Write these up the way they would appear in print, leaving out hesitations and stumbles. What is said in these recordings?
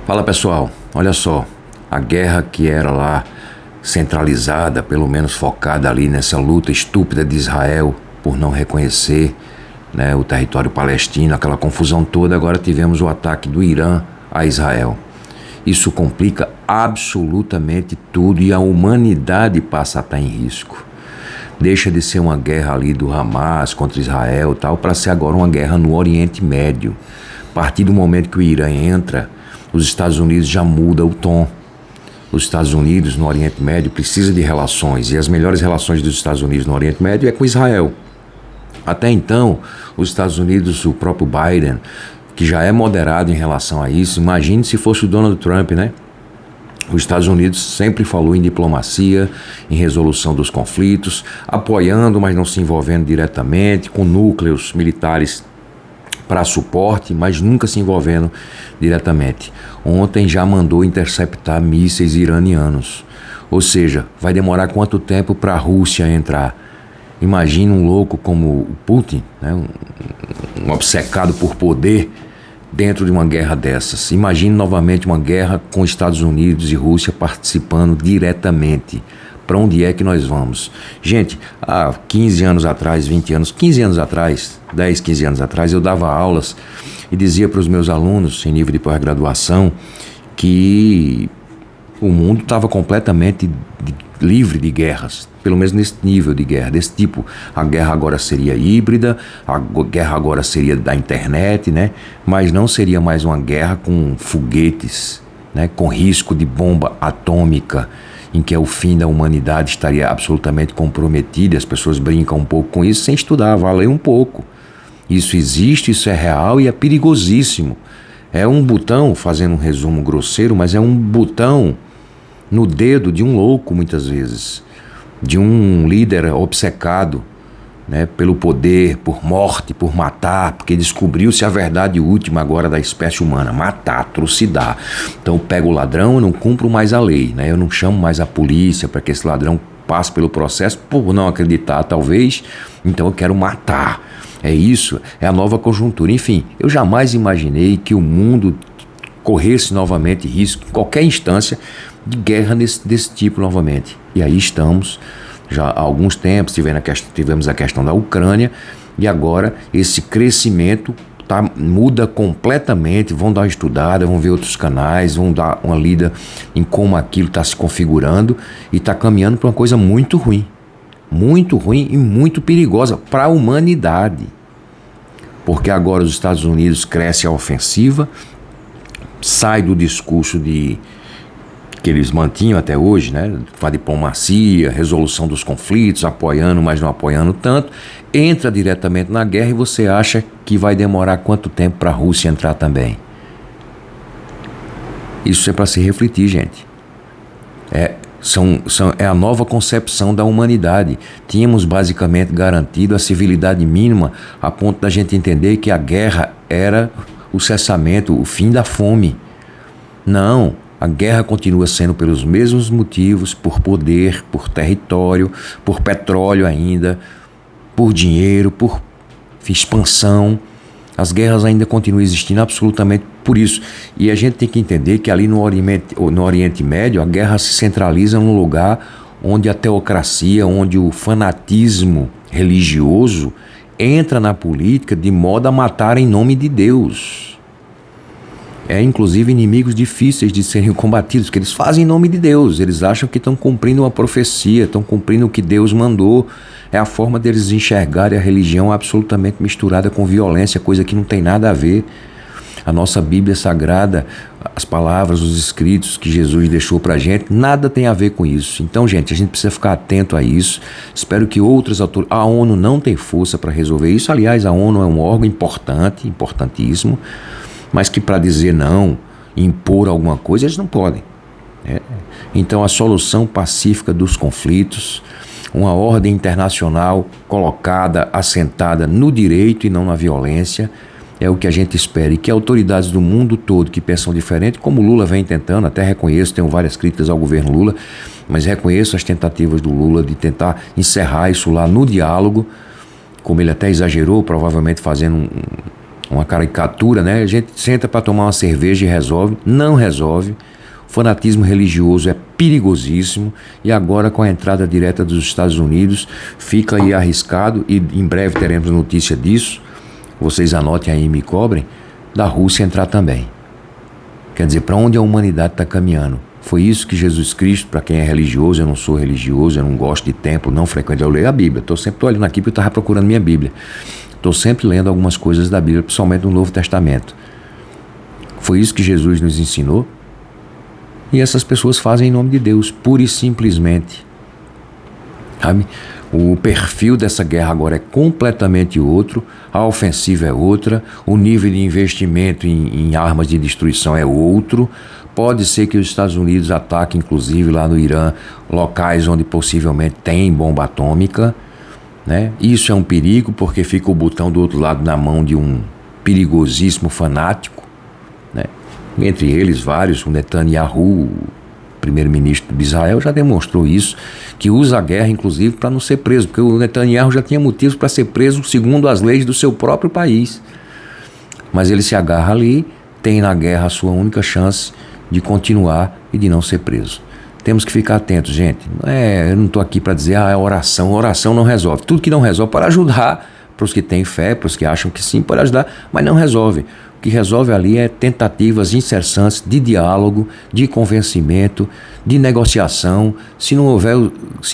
Fala pessoal, olha só, a guerra que era lá centralizada, pelo menos focada ali nessa luta estúpida de Israel por não reconhecer, né, o território palestino, aquela confusão toda, agora tivemos o ataque do Irã a Israel. Isso complica absolutamente tudo e a humanidade passa a estar em risco. Deixa de ser uma guerra ali do Hamas contra Israel e tal, para ser agora uma guerra no Oriente Médio. A partir do momento que o Irã entra, os Estados Unidos já muda o tom. Os Estados Unidos no Oriente Médio precisa de relações, e as melhores relações dos Estados Unidos no Oriente Médio é com Israel. Até então, os Estados Unidos, o próprio Biden, que já é moderado em relação a isso, imagine se fosse o Donald Trump, né? Os Estados Unidos sempre falou em diplomacia, em resolução dos conflitos, apoiando, mas não se envolvendo diretamente, com núcleos militares para suporte, mas nunca se envolvendo diretamente. Ontem já mandou interceptar mísseis iranianos. Ou seja, vai demorar quanto tempo para a Rússia entrar? Imagina um louco como o Putin, né? um obcecado por poder, dentro de uma guerra dessas. Imagine novamente uma guerra com Estados Unidos e Rússia participando diretamente. Para onde é que nós vamos? Gente, há 15 anos atrás, 20 anos, 15 anos atrás, 10, 15 anos atrás, eu dava aulas e dizia para os meus alunos em nível de pós-graduação que o mundo estava completamente livre de guerras, pelo menos nesse nível de guerra, desse tipo. A guerra agora seria híbrida, a guerra agora seria da internet, né? Mas não seria mais uma guerra com foguetes, né? Com risco de bomba atômica, em que o fim da humanidade estaria absolutamente comprometido. As pessoas brincam um pouco com isso sem estudar, vai ler um pouco. Isso existe, isso é real e é perigosíssimo. É um botão, fazendo um resumo grosseiro, mas é um botão no dedo de um louco, muitas vezes, de um líder obcecado, né, pelo poder, por morte, por matar, porque descobriu-se a verdade última agora da espécie humana: matar, atrocidade. Então eu pego o ladrão, eu não cumpro mais a lei, né? Eu não chamo mais a polícia para que esse ladrão passe pelo processo por não acreditar, talvez, então eu quero matar. É isso, é a nova conjuntura. Enfim, eu jamais imaginei que o mundo corresse novamente risco, em qualquer instância, de guerra desse tipo novamente. E aí estamos, já há alguns tempos, tivemos a questão da Ucrânia, e agora esse crescimento muda completamente. Vão dar uma estudada, vão ver outros canais, vão dar uma lida em como aquilo está se configurando, e está caminhando para uma coisa muito ruim e muito perigosa para a humanidade. Porque agora os Estados Unidos cresce a ofensiva, sai do discurso que eles mantinham até hoje, né, com a diplomacia, resolução dos conflitos, apoiando, mas não apoiando tanto, entra diretamente na guerra. E você acha que vai demorar quanto tempo para a Rússia entrar também? Isso é para se refletir, gente. É a nova concepção da humanidade. Tínhamos basicamente garantido a civilidade mínima a ponto da gente entender que a guerra era o cessamento, o fim da fome. Não, a guerra continua sendo pelos mesmos motivos: por poder, por território, por petróleo ainda, por dinheiro, por expansão. As guerras ainda continuam existindo absolutamente por isso. E a gente tem que entender que ali no Oriente Médio a guerra se centraliza num lugar onde a teocracia, onde o fanatismo religioso entra na política de modo a matar em nome de Deus. Inclusive inimigos difíceis de serem combatidos, porque eles fazem em nome de Deus. Eles acham que estão cumprindo uma profecia, estão cumprindo o que Deus mandou. É a forma deles enxergarem a religião absolutamente misturada com violência, coisa que não tem nada a ver. A nossa Bíblia Sagrada, as palavras, os escritos que Jesus deixou para a gente, nada tem a ver com isso. Então, gente, a gente precisa ficar atento a isso. Espero que outras autoridades... A ONU não tem força para resolver isso. Aliás, a ONU é um órgão importante, importantíssimo, mas que para dizer não, impor alguma coisa, eles não podem. Então a solução pacífica dos conflitos, uma ordem internacional colocada, assentada no direito e não na violência, é o que a gente espera. E que autoridades do mundo todo que pensam diferente, como Lula vem tentando, até reconheço, tenho várias críticas ao governo Lula, mas reconheço as tentativas do Lula de tentar encerrar isso lá no diálogo, como ele até exagerou, provavelmente fazendo uma caricatura, né? A gente senta para tomar uma cerveja e resolve, não resolve. O fanatismo religioso é perigosíssimo e agora com a entrada direta dos Estados Unidos fica aí arriscado, e em breve teremos notícia disso, vocês anotem aí e me cobrem, da Rússia entrar também. Quer dizer, para onde a humanidade está caminhando? Foi isso que Jesus Cristo, para quem é religioso, eu não sou religioso, eu não gosto de templo, não frequento, eu leio a Bíblia, estou olhando aqui porque eu estava procurando minha Bíblia. Estou sempre lendo algumas coisas da Bíblia, principalmente no Novo Testamento. Foi isso que Jesus nos ensinou. E essas pessoas fazem em nome de Deus, pura e simplesmente. Sabe? O perfil dessa guerra agora é completamente outro, a ofensiva é outra, o nível de investimento em armas de destruição é outro. Pode ser que os Estados Unidos ataquem, inclusive lá no Irã, locais onde possivelmente tem bomba atômica, né? Isso é um perigo, porque fica o botão do outro lado na mão de um perigosíssimo fanático, né? Entre eles vários, o Netanyahu, o primeiro-ministro de Israel, já demonstrou isso, que usa a guerra inclusive para não ser preso, porque o Netanyahu já tinha motivos para ser preso segundo as leis do seu próprio país. Mas ele se agarra ali, tem na guerra a sua única chance de continuar e de não ser preso. Temos que ficar atentos, gente. Eu não estou aqui para dizer, oração não resolve. Tudo que não resolve para ajudar, para os que têm fé, para os que acham que sim, pode ajudar, mas não resolve. O que resolve ali é tentativas incessantes de diálogo, de convencimento, de negociação. Se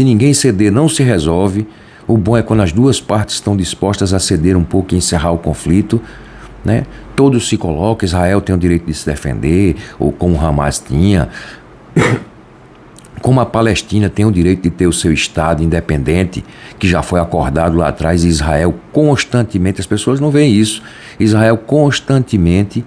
ninguém ceder, não se resolve. O bom é quando as duas partes estão dispostas a ceder um pouco e encerrar o conflito, né? Todos se colocam, Israel tem o direito de se defender, ou como o Hamas tinha, como a Palestina tem o direito de ter o seu Estado independente, que já foi acordado lá atrás, e Israel constantemente, as pessoas não veem isso, Israel constantemente,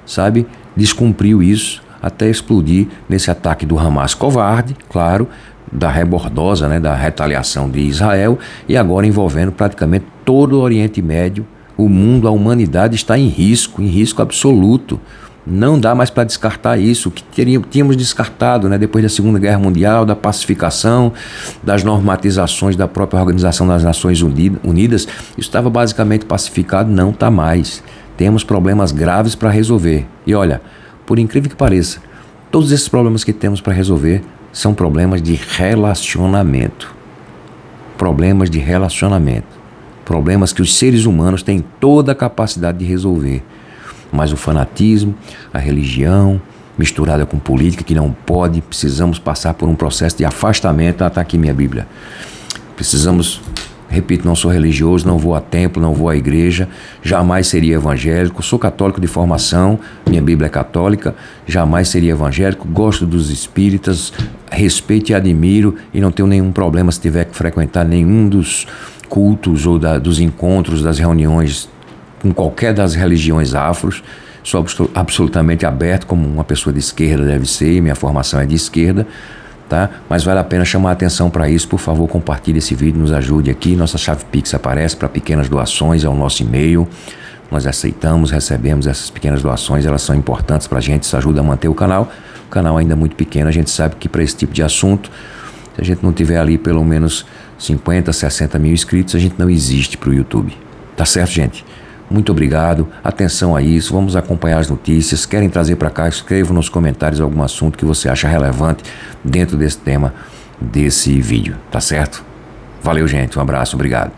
sabe, descumpriu isso até explodir nesse ataque do Hamas covarde, claro, da rebordosa, né, da retaliação de Israel, e agora envolvendo praticamente todo o Oriente Médio. O mundo, a humanidade está em risco absoluto. Não dá mais para descartar isso, que tínhamos descartado, né, depois da Segunda Guerra Mundial, da pacificação, das normatizações da própria Organização das Nações Unidas. Isso estava basicamente pacificado, não está mais. Temos problemas graves para resolver. E olha, por incrível que pareça, todos esses problemas que temos para resolver são problemas de relacionamento. Problemas de relacionamento. Problemas que os seres humanos têm toda a capacidade de resolver. Mas o fanatismo, a religião, misturada com política, que não pode, precisamos passar por um processo de afastamento. Está aqui minha Bíblia. Precisamos, repito, não sou religioso, não vou a templo, não vou à igreja, jamais seria evangélico, sou católico de formação, minha Bíblia é católica, jamais seria evangélico, gosto dos espíritas, respeito e admiro, e não tenho nenhum problema se tiver que frequentar nenhum dos cultos ou dos encontros, das reuniões com qualquer das religiões afros. Sou absolutamente aberto, como uma pessoa de esquerda deve ser, e minha formação é de esquerda, tá? Mas vale a pena chamar a atenção para isso. Por favor, compartilhe esse vídeo, nos ajude aqui. Nossa chave Pix aparece para pequenas doações, é o nosso e-mail. Nós aceitamos, recebemos essas pequenas doações, elas são importantes para a gente, isso ajuda a manter o canal. O canal ainda é muito pequeno, a gente sabe que para esse tipo de assunto, se a gente não tiver ali pelo menos 50, 60 mil inscritos, a gente não existe para o YouTube. Tá certo, gente? Muito obrigado, atenção a isso, vamos acompanhar as notícias. Querem trazer para cá, escrevam nos comentários algum assunto que você acha relevante dentro desse tema, desse vídeo, tá certo? Valeu, gente, um abraço, obrigado.